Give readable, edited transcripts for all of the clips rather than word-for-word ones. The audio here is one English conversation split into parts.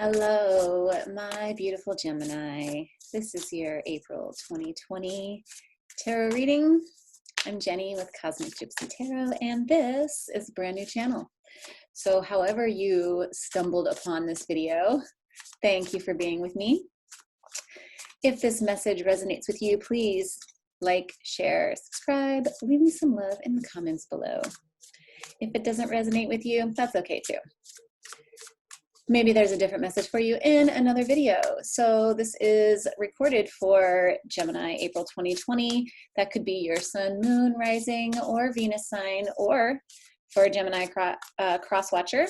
Hello, my beautiful Gemini. This is your April 2020 tarot reading. I'm Jenny with Cosmic Gypsy Tarot, and this is a brand new channel. So however you stumbled upon this video, thank you for being with me. If this message resonates with you, please like, share, subscribe, leave me some love in the comments below. If it doesn't resonate with you, that's okay too. Maybe there's a different message for you in another video. So this is recorded for Gemini April 2020. That could be your sun, moon, rising, or Venus sign, or for a Gemini cross watcher.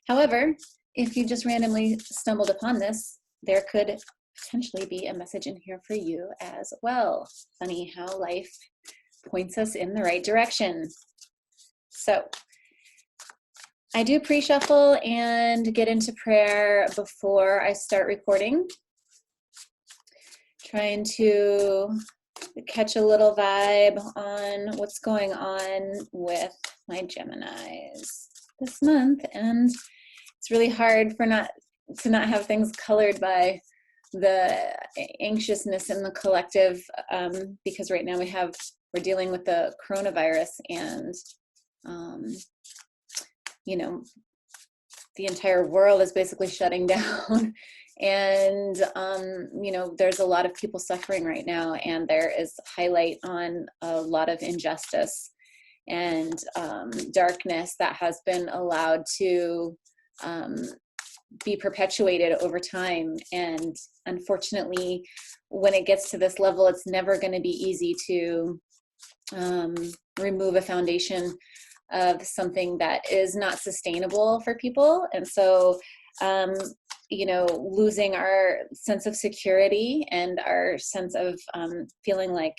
However, if you just randomly stumbled upon this, there could potentially be a message in here for you as well. Funny how life points us in the right direction. So I do pre-shuffle and get into prayer before I start recording. Trying to catch a little vibe on what's going on with my Geminis this month. And it's really hard for to not have things colored by the anxiousness in the collective, because right now we're dealing with the coronavirus, and you know, the entire world is basically shutting down, and you know, there's a lot of people suffering right now, and there is highlight on a lot of injustice and darkness that has been allowed to be perpetuated over time. And unfortunately, when it gets to this level, it's never going to be easy to remove a foundation of something that is not sustainable for people. And so, you know, losing our sense of security and our sense of feeling like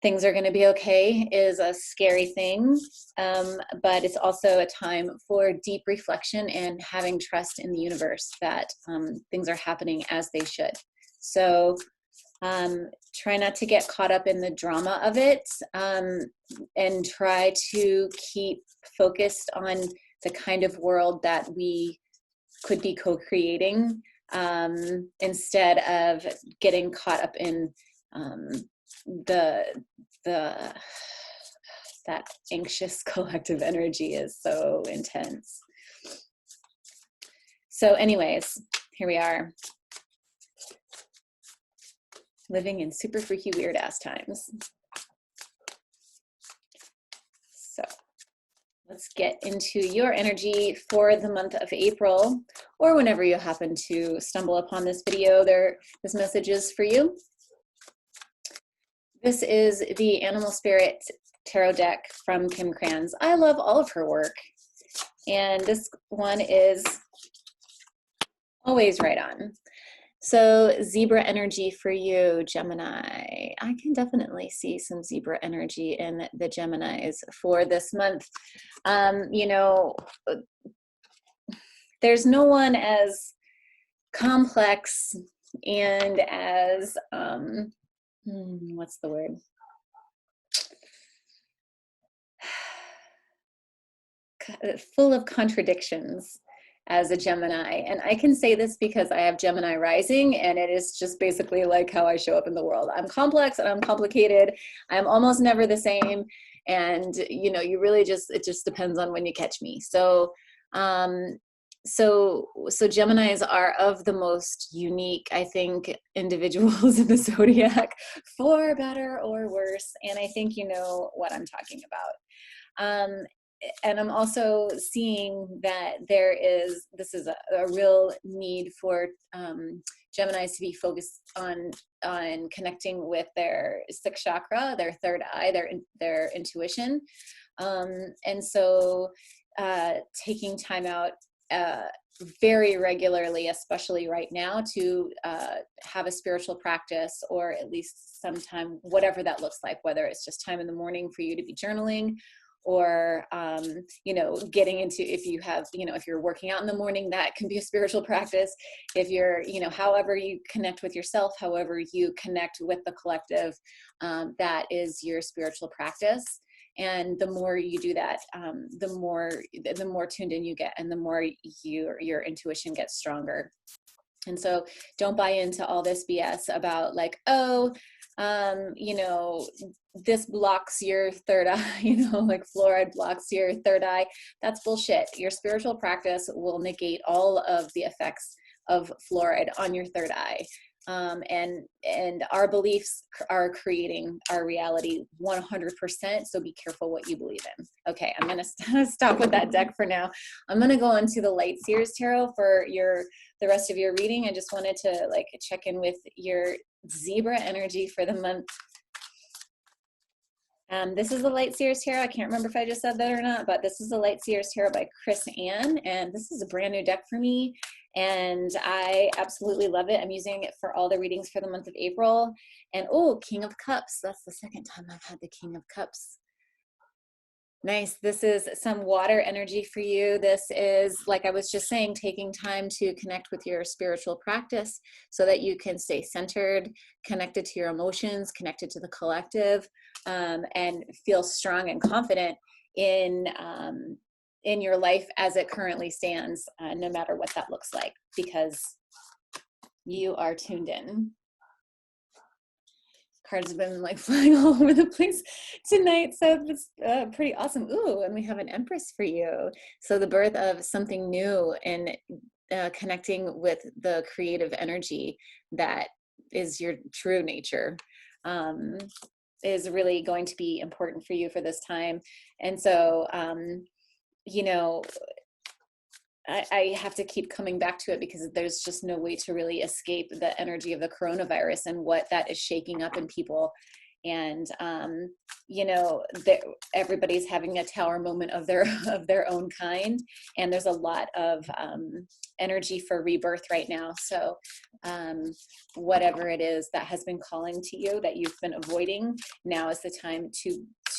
things are going to be okay is a scary thing. But it's also a time for deep reflection and having trust in the universe that things are happening as they should. So try not to get caught up in the drama of it, and try to keep focused on the kind of world that we could be co-creating, instead of getting caught up in that anxious collective energy is so intense. So anyways, here we are, living in super freaky, weird ass times. So let's get into your energy for the month of April, or whenever you happen to stumble upon this video, this message is for you. This is the Animal Spirit Tarot deck from Kim Krans. I love all of her work, and this one is always right on. So zebra energy for you, Gemini. I can definitely see some zebra energy in the Geminis for this month. You know, there's no one as complex and as, what's the word? Full of contradictions as a Gemini. And I can say this because I have Gemini rising, and it is just basically like how I show up in the world. I'm complex and I'm complicated. I'm almost never the same. And, you know, it just depends on when you catch me. So, so Geminis are of the most unique, I think, individuals in the zodiac, for better or worse. And I think you know what I'm talking about. And I'm also seeing that this is a real need for Geminis to be focused on connecting with their sixth chakra, their third eye, their intuition. And so taking time out very regularly, especially right now, to have a spiritual practice, or at least some time, whatever that looks like, whether it's just time in the morning for you to be journaling, or you know, getting into, if you're working out in the morning, that can be a spiritual practice. If you're, you know, however you connect with yourself, however you connect with the collective, that is your spiritual practice. And the more you do that, the more tuned in you get, and the more your intuition gets stronger. And so don't buy into all this BS about like, oh, you know, this blocks your third eye, you know, like fluoride blocks your third eye. That's bullshit. Your spiritual practice will negate all of the effects of fluoride on your third eye. And our beliefs are creating our reality 100%. So be careful what you believe in. Okay, I'm going to stop with that deck for now. I'm going to go into the Light Seers Tarot for the rest of your reading. I just wanted to like check in with your Zebra energy for the month. This is the Light Seers Tarot. I can't remember if I just said that or not, but this is the Light Seers Tarot by Chris Ann, and this is a brand new deck for me, and I absolutely love it. I'm using it for all the readings for the month of April. And oh, King of Cups. That's the second time I've had the King of Cups. Nice. This is some water energy for you. This is, like I was just saying, taking time to connect with your spiritual practice so that you can stay centered, connected to your emotions, connected to the collective, and feel strong and confident in your life as it currently stands, no matter what that looks like, because you are tuned in. Cards have been like flying all over the place tonight, so it's pretty awesome. Ooh, and we have an Empress for you. So the birth of something new and connecting with the creative energy that is your true nature is really going to be important for you for this time. And so, you know, I have to keep coming back to it because there's just no way to really escape the energy of the coronavirus and what that is shaking up in people. And, you know, everybody's having a tower moment of their own kind. And there's a lot of energy for rebirth right now. So whatever it is that has been calling to you that you've been avoiding, now is the time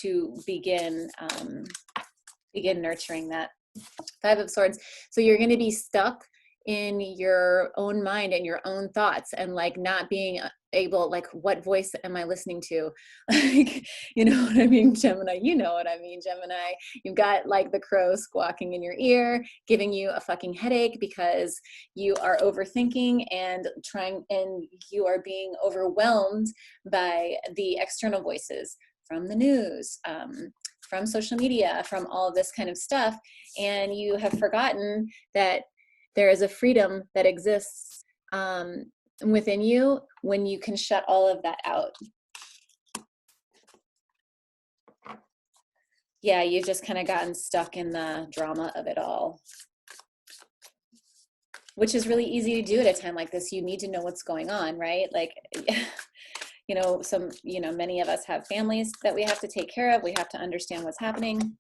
to begin nurturing that. Five of Swords. So you're going to be stuck in your own mind and your own thoughts, and like not being able, like, what voice am I listening to? Like, you know what I mean, Gemini? You know what I mean, Gemini. You've got like the crow squawking in your ear, giving you a fucking headache because you are overthinking and you are being overwhelmed by the external voices from the news, from social media, from all of this kind of stuff. And you have forgotten that there is a freedom that exists within you when you can shut all of that out. Yeah, you've just kind of gotten stuck in the drama of it all, which is really easy to do at a time like this. You need to know what's going on, right? Like, you know, many of us have families that we have to take care of. We have to understand what's happening.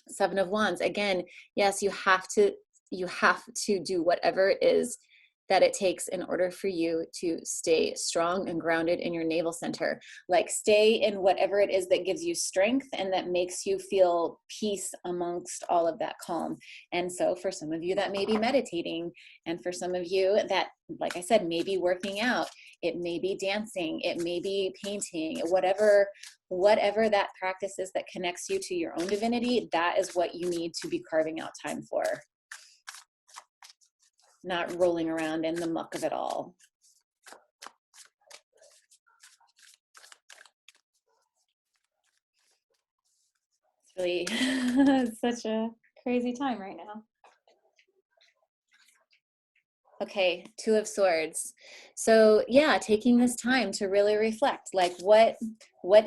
Seven of Wands. Again, yes, you have to do whatever it is that it takes in order for you to stay strong and grounded in your navel center. Like, stay in whatever it is that gives you strength and that makes you feel peace amongst all of that calm. And so for some of you, that may be meditating. And for some of you, that, like I said, may be working out. It may be dancing. It may be painting. Whatever that practice is that connects you to your own divinity, that is what you need to be carving out time for. Not rolling around in the muck of it all. It's really such a crazy time right now. Okay, Two of Swords. So yeah, taking this time to really reflect, like what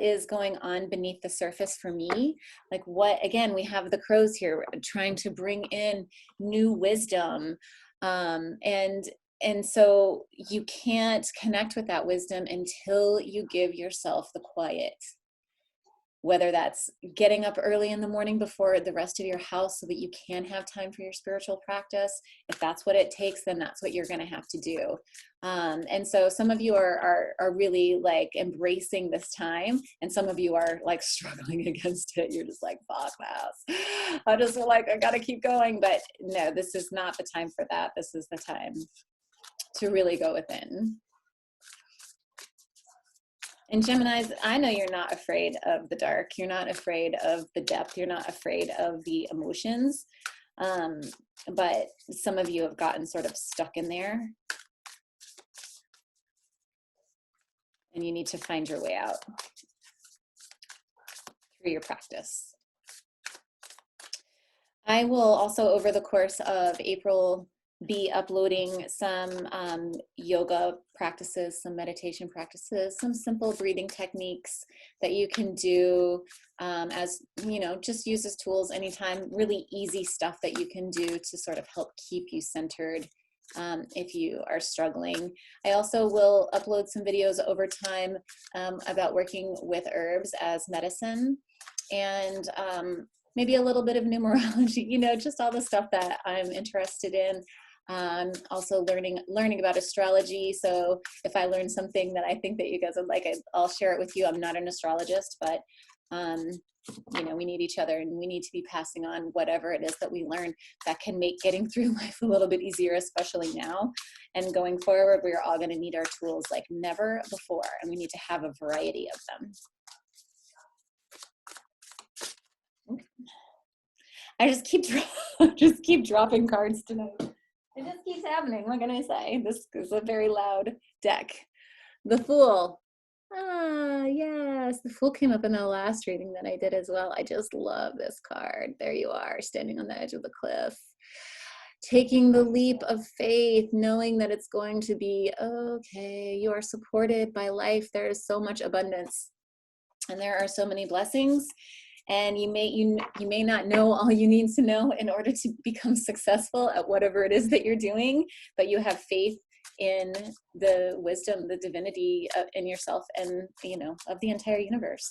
is going on beneath the surface for me? Like, what, again, we have the crows here trying to bring in new wisdom. And so you can't connect with that wisdom until you give yourself the quiet. Whether that's getting up early in the morning before the rest of your house so that you can have time for your spiritual practice. If that's what it takes, then that's what you're going to have to do. And so some of you are really like embracing this time, and some of you are like struggling against it. You're just like, fuck this. I just feel like I got to keep going. But no, this is not the time for that. This is the time to really go within. And Geminis, I know you're not afraid of the dark. You're not afraid of the depth. You're not afraid of the emotions. But some of you have gotten sort of stuck in there. And you need to find your way out through your practice. I will also, over the course of April, be uploading some yoga practices, some meditation practices, some simple breathing techniques that you can do as, you know, just use as tools anytime. Really easy stuff that you can do to sort of help keep you centered if you are struggling. I also will upload some videos over time about working with herbs as medicine, and maybe a little bit of numerology, you know, just all the stuff that I'm interested in. Also learning about astrology. So if I learn something that I think that you guys would like, I'll share it with you. I'm not an astrologist, but you know, we need each other, and we need to be passing on whatever it is that we learn that can make getting through life a little bit easier, especially now. And going forward, we're all going to need our tools like never before, and we need to have a variety of them. I just keep dropping cards tonight. It just keeps happening. What can I say? This is a very loud deck. The Fool. Ah, yes. The Fool came up in the last reading that I did as well. I just love this card. There you are, standing on the edge of the cliff. Taking the leap of faith, knowing that it's going to be okay. You are supported by life. There is so much abundance, and there are so many blessings. And you may not know all you need to know in order to become successful at whatever it is that you're doing, but you have faith in the wisdom, the divinity in yourself, and, you know, of the entire universe,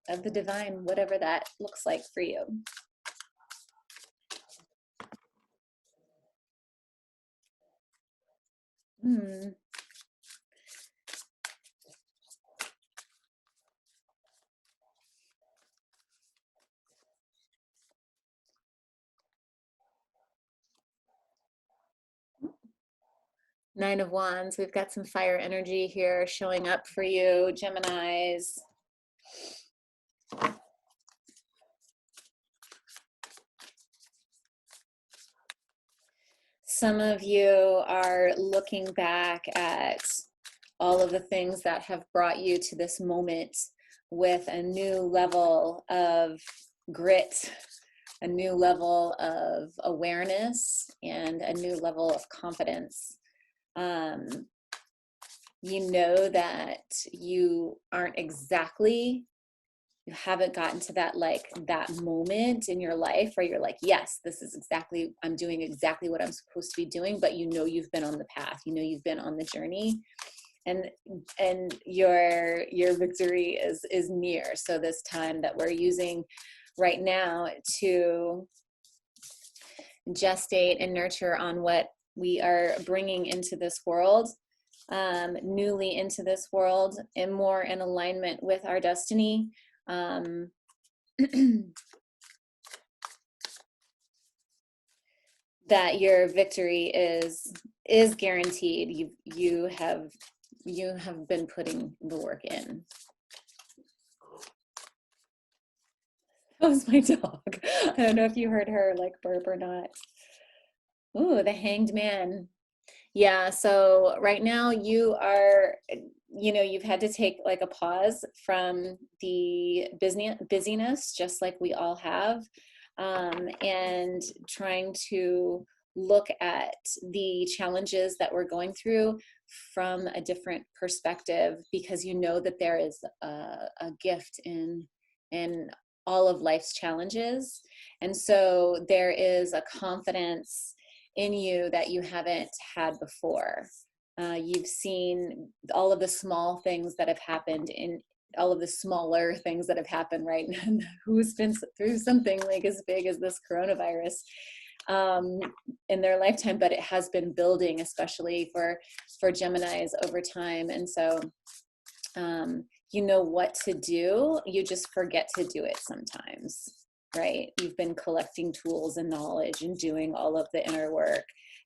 of the divine, whatever that looks like for you. Nine of Wands, we've got some fire energy here showing up for you, Geminis. Some of you are looking back at all of the things that have brought you to this moment with a new level of grit, a new level of awareness, and a new level of confidence. You know that you haven't gotten to that moment in your life where you're like, yes, I'm doing exactly what I'm supposed to be doing, but you know you've been on the path, you know you've been on the journey, and your victory is near. So this time that we're using right now to gestate and nurture on what we are bringing into this world, newly into this world, and more in alignment with our destiny. That your victory is guaranteed. You have been putting the work in. That was my dog. I don't know if you heard her like burp or not. Ooh, the Hanged Man. Yeah, so right now you are, you know, you've had to take like a pause from the busyness, just like we all have, and trying to look at the challenges that we're going through from a different perspective, because you know that there is a gift in all of life's challenges. And so there is a confidence in you that you haven't had before. You've seen all of the small things that have happened, in all of the smaller things that have happened, right? Who's been through something like as big as this coronavirus in their lifetime, but it has been building, especially for Geminis over time. And so you know what to do, you just forget to do it sometimes. Right? You've been collecting tools and knowledge and doing all of the inner work,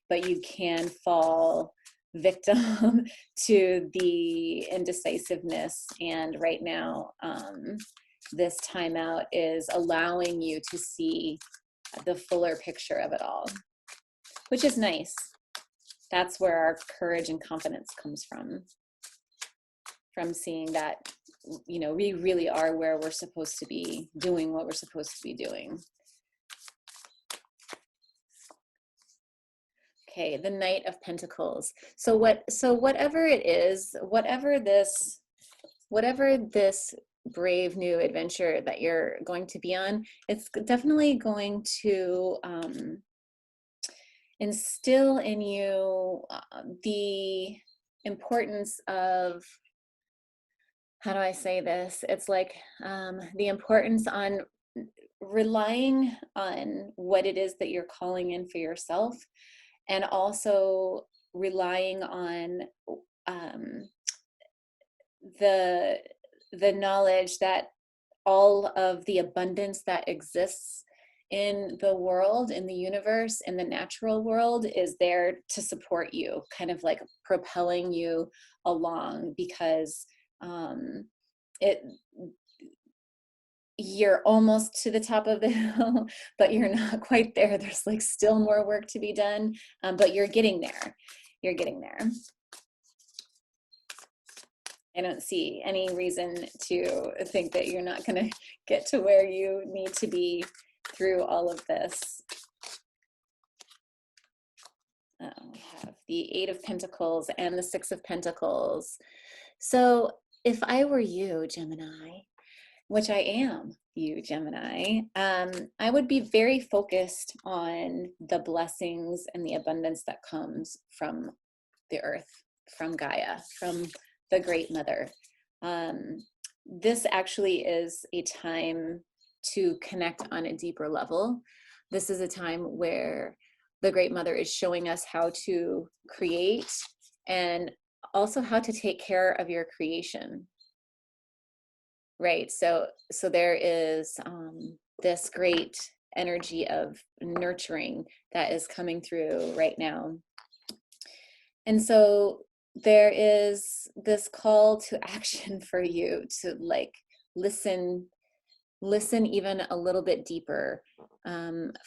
but you can fall victim to the indecisiveness. And right now, this timeout is allowing you to see the fuller picture of it all, which is nice. That's where our courage and confidence comes from seeing that, you know, we really are where we're supposed to be, doing what we're supposed to be doing. Okay, the Knight of Pentacles. So whatever it is, whatever this brave new adventure that you're going to be on, it's definitely going to instill in you the importance of, how do I say this? It's like the importance on relying on what it is that you're calling in for yourself, and also relying on the knowledge that all of the abundance that exists in the world, in the universe, in the natural world is there to support you, kind of like propelling you along, because you're almost to the top of the hill, but you're not quite there. There's like still more work to be done, but you're getting there. You're getting there. I don't see any reason to think that you're not going to get to where you need to be through all of this. We have the Eight of Pentacles and the Six of Pentacles. So if I were you, Gemini, which I am, you Gemini, I would be very focused on the blessings and the abundance that comes from the earth, from Gaia, from the Great Mother. This actually is a time to connect on a deeper level. This is a time where the Great Mother is showing us how to create and also how to take care of your creation. Right, so there is this great energy of nurturing that is coming through right now. And so there is this call to action for you to like listen even a little bit deeper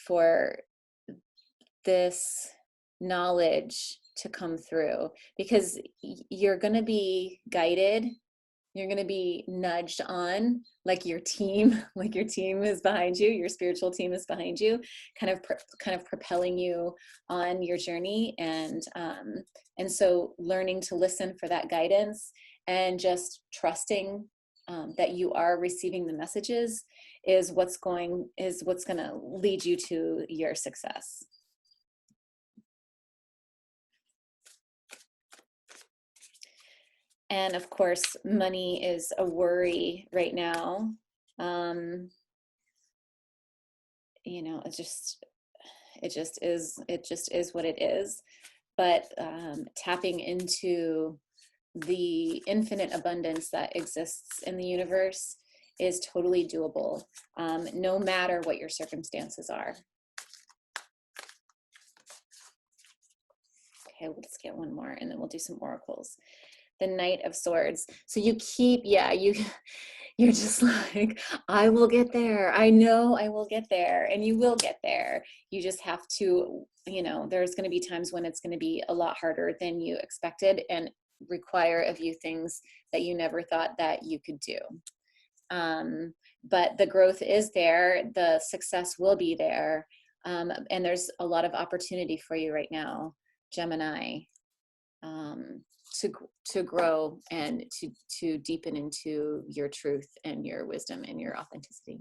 for this knowledge to come through, because you're going to be guided. You're going to be nudged on, like your team is behind you, your spiritual team is behind you, kind of propelling you on your journey. And so learning to listen for that guidance and just trusting that you are receiving the messages is what's going to lead you to your success. And of course, money is a worry right now. You know, it just is what it is. But tapping into the infinite abundance that exists in the universe is totally doable, no matter what your circumstances are. Okay, let's get one more and then we'll do some oracles. The Knight of Swords. So you keep, you're just like, I will get there. I know I will get there, and you will get there. You just have to, you know, there's going to be times when it's going to be a lot harder than you expected and require of you things that you never thought that you could do. But the growth is there. The success will be there. And there's a lot of opportunity for you right now, Gemini, to grow and to deepen into your truth and your wisdom and your authenticity.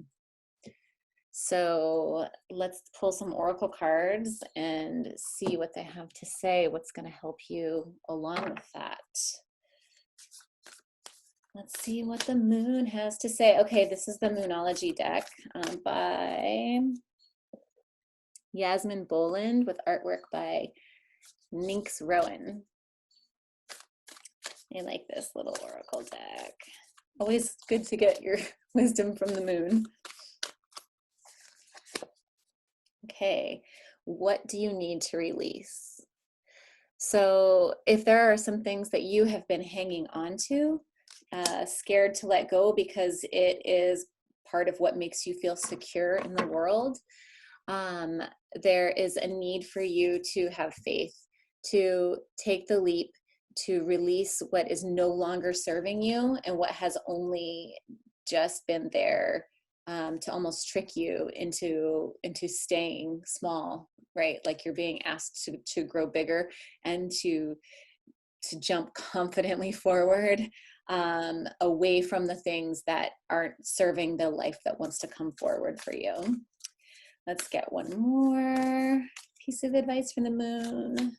So let's pull some oracle cards and see what they have to say, what's going to help you along with that. Let's see what the moon has to say. Okay, this is the Moonology deck by Yasmin Boland with artwork by Nynx Rowan. I like this little oracle deck. Always good to get your wisdom from the moon. Okay, what do you need to release? So if there are some things that you have been hanging on to, scared to let go because it is part of what makes you feel secure in the world, um, there is a need for you to have faith, to take the leap, to release what is no longer serving you and what has only just been there to almost trick you into staying small, right? Like you're being asked to grow bigger and to jump confidently forward, away from the things that aren't serving the life that wants to come forward for you. Let's get one more piece of advice from the moon.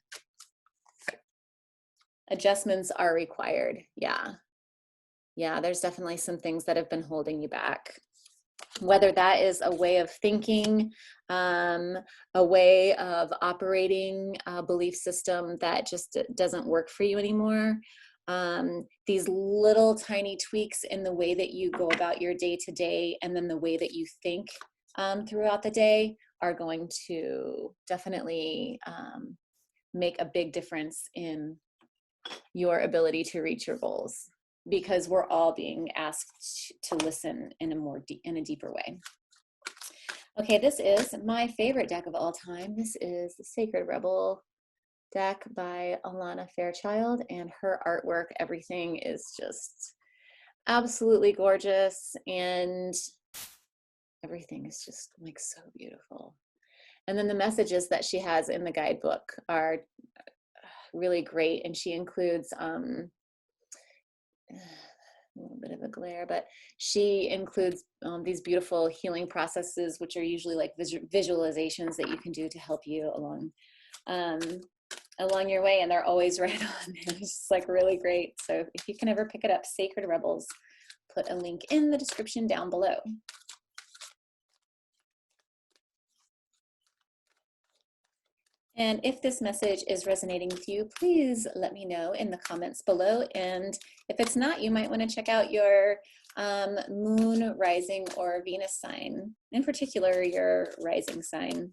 Adjustments are required. Yeah. Yeah, there's definitely some things that have been holding you back. Whether that is a way of thinking, a way of operating a belief system that just doesn't work for you anymore. These little tiny tweaks in the way that you go about your day to day, and then the way that you think throughout the day, are going to definitely make a big difference in your ability to reach your goals, because we're all being asked to listen in a deeper way. Okay, this is my favorite deck of all time. This is the Sacred Rebel deck by Alana Fairchild, and her artwork, everything is just absolutely gorgeous, and everything is just like so beautiful. And then the messages that she has in the guidebook are really great, and she includes a little bit of a glare, but she includes these beautiful healing processes, which are usually like visualizations that you can do to help you along your way, and they're always right on. It's just like really great. So if you can ever pick it up, Sacred Rebels, put a link in the description down below. And if this message is resonating with you, please let me know in the comments below. And if it's not, you might want to check out your moon, rising, or Venus sign, in particular your rising sign.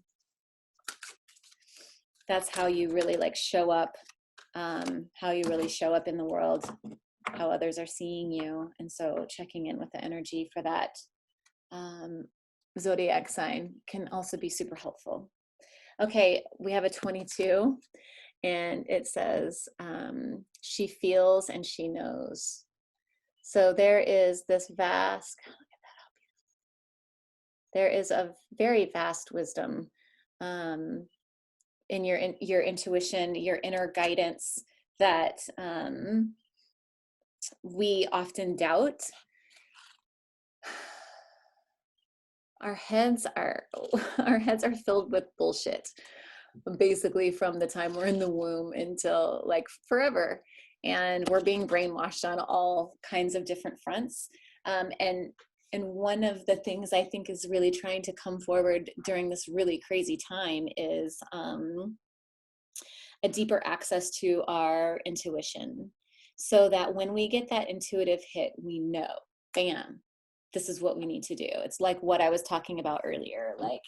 That's how you really like show up, how you really show up in the world, how others are seeing you. And so checking in with the energy for that zodiac sign can also be super helpful. Okay, we have a 22, and it says, she feels and she knows. So there is this vast, there is a very vast wisdom in your intuition, your inner guidance that we often doubt. Our heads are filled with bullshit, basically from the time we're in the womb until like forever, and we're being brainwashed on all kinds of different fronts. And one of the things I think is really trying to come forward during this really crazy time is a deeper access to our intuition, so that when we get that intuitive hit, we know, bam, this is what we need to do. It's like what I was talking about earlier, like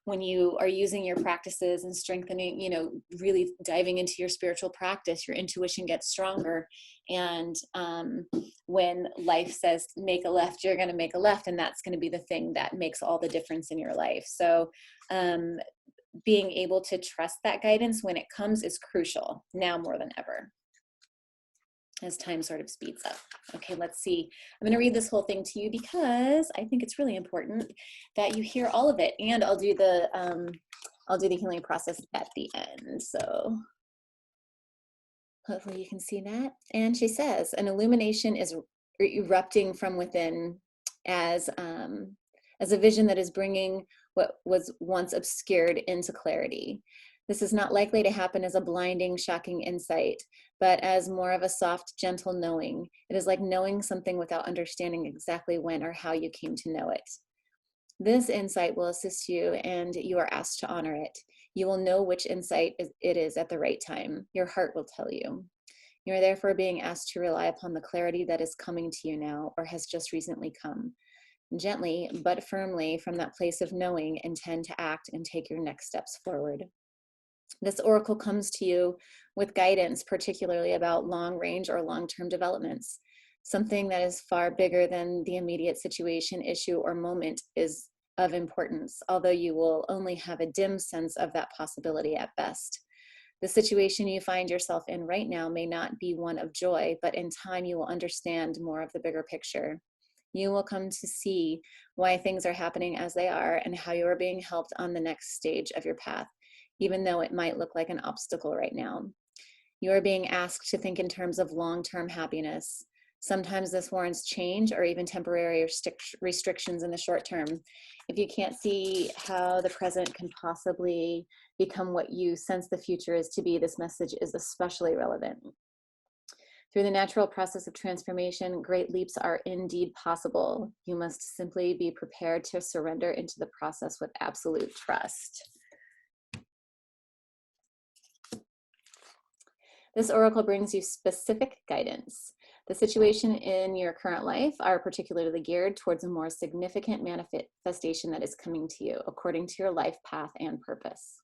when you are using your practices and strengthening, you know, really diving into your spiritual practice, your intuition gets stronger. And when life says make a left, you're going to make a left, and that's going to be the thing that makes all the difference in your life. So being able to trust that guidance when it comes is crucial now more than ever, as time sort of speeds up. Okay, let's see. I'm going to read this whole thing to you because I think it's really important that you hear all of it, and I'll do the healing process at the end. So hopefully you can see that. And she says, an illumination is erupting from within as a vision that is bringing what was once obscured into clarity. This is not likely to happen as a blinding, shocking insight, but as more of a soft, gentle knowing. It is like knowing something without understanding exactly when or how you came to know it. This insight will assist you, and you are asked to honor it. You will know which insight it is at the right time. Your heart will tell you. You are therefore being asked to rely upon the clarity that is coming to you now, or has just recently come. Gently, but firmly, from that place of knowing, intend to act and take your next steps forward. This oracle comes to you with guidance, particularly about long-range or long-term developments. Something that is far bigger than the immediate situation, issue, or moment is of importance, although you will only have a dim sense of that possibility at best. The situation you find yourself in right now may not be one of joy, but in time you will understand more of the bigger picture. You will come to see why things are happening as they are and how you are being helped on the next stage of your path, even though it might look like an obstacle right now. You are being asked to think in terms of long-term happiness. Sometimes this warrants change or even temporary restrictions in the short term. If you can't see how the present can possibly become what you sense the future is to be, this message is especially relevant. Through the natural process of transformation, great leaps are indeed possible. You must simply be prepared to surrender into the process with absolute trust. This oracle brings you specific guidance. The situation in your current life are particularly geared towards a more significant manifestation that is coming to you according to your life path and purpose.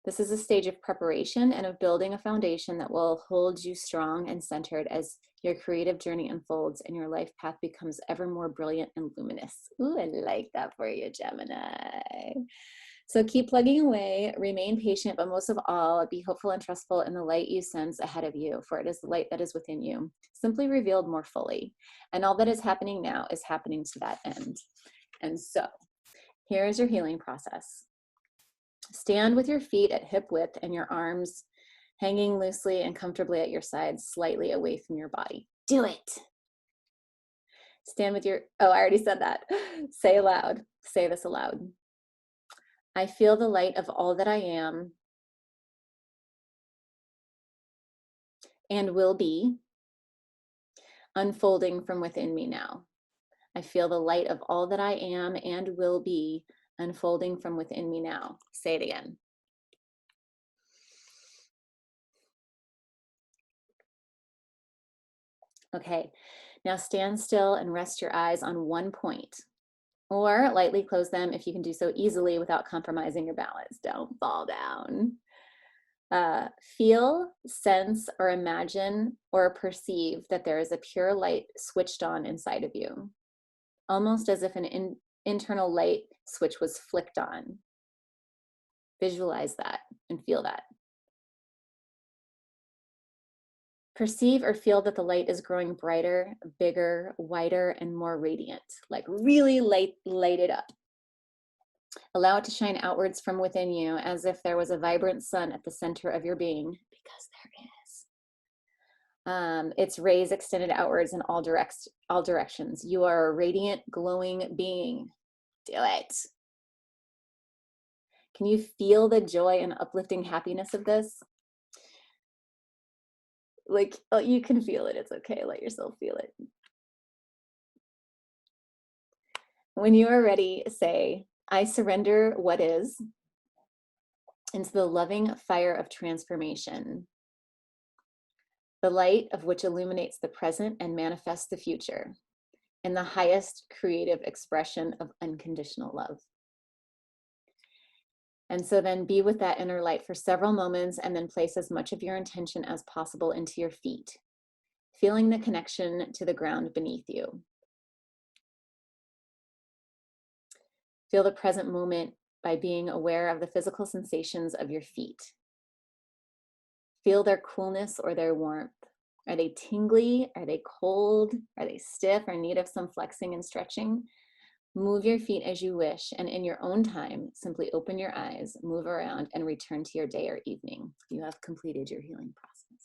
This is a stage of preparation and of building a foundation that will hold you strong and centered as your creative journey unfolds and your life path becomes ever more brilliant and luminous. Ooh, I like that for you, Gemini. So keep plugging away, remain patient, but most of all, be hopeful and trustful in the light you sense ahead of you, for it is the light that is within you, simply revealed more fully. And all that is happening now is happening to that end. And so, here is your healing process. Stand with your feet at hip width and your arms hanging loosely and comfortably at your sides, slightly away from your body. Do it. Stand with your, oh, I already said that. Say aloud, say this aloud. I feel the light of all that I am and will be unfolding from within me now. I feel the light of all that I am and will be unfolding from within me now. Say it again. Okay, now stand still and rest your eyes on one point, or lightly close them if you can do so easily without compromising your balance. Don't fall down. Feel, sense, or imagine or perceive that there is a pure light switched on inside of you, almost as if an internal light switch was flicked on. Visualize that and feel that. Perceive or feel that the light is growing brighter, bigger, wider, and more radiant, like really light it up. Allow it to shine outwards from within you as if there was a vibrant sun at the center of your being, because there is. Its rays extended outwards in all directions. You are a radiant, glowing being. Do it. Can you feel the joy and uplifting happiness of this? Like, oh, you can feel it. It's okay. Let yourself feel it. When you are ready, say, I surrender what is into the loving fire of transformation, the light of which illuminates the present and manifests the future in the highest creative expression of unconditional love. And so then be with that inner light for several moments and then place as much of your intention as possible into your feet, feeling the connection to the ground beneath you. Feel the present moment by being aware of the physical sensations of your feet. Feel their coolness or their warmth. Are they tingly? Are they cold? Are they stiff or in need of some flexing and stretching? Move your feet as you wish, and in your own time, simply open your eyes, move around, and return to your day or evening. You have completed your healing process.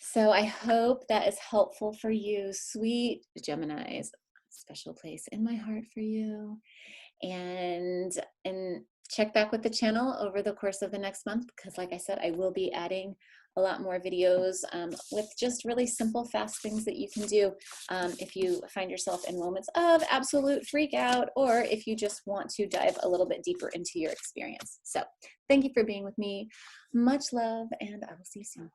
So I hope that is helpful for you, sweet Geminis. Special place in my heart for you. And check back with the channel over the course of the next month, because like I said, I will be adding a lot more videos with just really simple, fast things that you can do if you find yourself in moments of absolute freak out, or if you just want to dive a little bit deeper into your experience. So thank you for being with me. Much love, and I will see you soon.